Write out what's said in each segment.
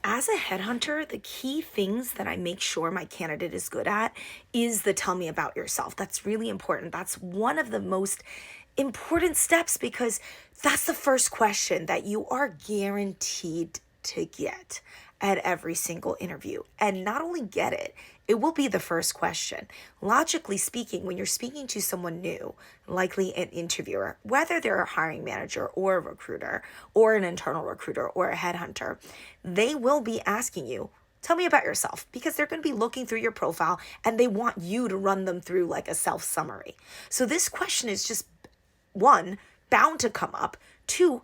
As a headhunter, the key things that I make sure my candidate is good at is the tell me about yourself. That's really important. That's one of the most important steps because that's the first question that you are guaranteed to get at every single interview. And not only get it, it will be the first question. Logically speaking, when you're speaking to someone new, likely an interviewer, whether they're a hiring manager or a recruiter or an internal recruiter or a headhunter, they will be asking you, tell me about yourself, because they're going to be looking through your profile and they want you to run them through like a self summary. So this question is just one, bound to come up. Two,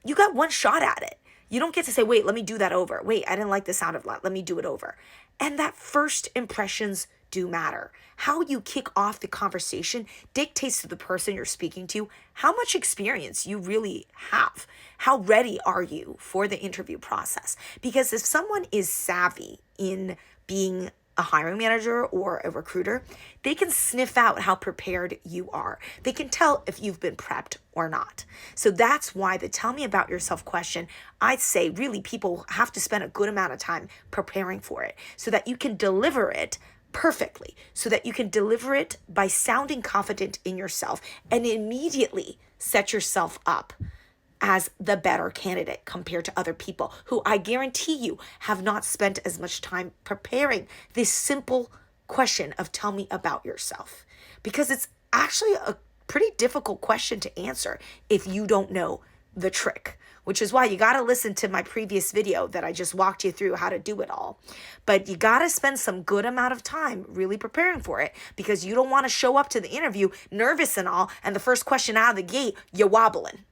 you got one shot at it. You don't get to say, wait, let me do that over. Wait, I didn't like the sound of that. Let me do it over. And that first impressions do matter. How you kick off the conversation dictates to the person you're speaking to how much experience you really have. How ready are you for the interview process? Because if someone is savvy in being a hiring manager or a recruiter, they can sniff out how prepared you are. They can tell if you've been prepped or not. So that's why the tell me about yourself question, I'd say really people have to spend a good amount of time preparing for it so that you can deliver it perfectly, so that you can deliver it by sounding confident in yourself and immediately set yourself up as the better candidate compared to other people who I guarantee you have not spent as much time preparing this simple question of tell me about yourself. Because it's actually a pretty difficult question to answer if you don't know the trick, which is why you got to listen to my previous video that I just walked you through how to do it all. But you got to spend some good amount of time really preparing for it because you don't want to show up to the interview nervous and all, and the first question out of the gate, you're wobbling.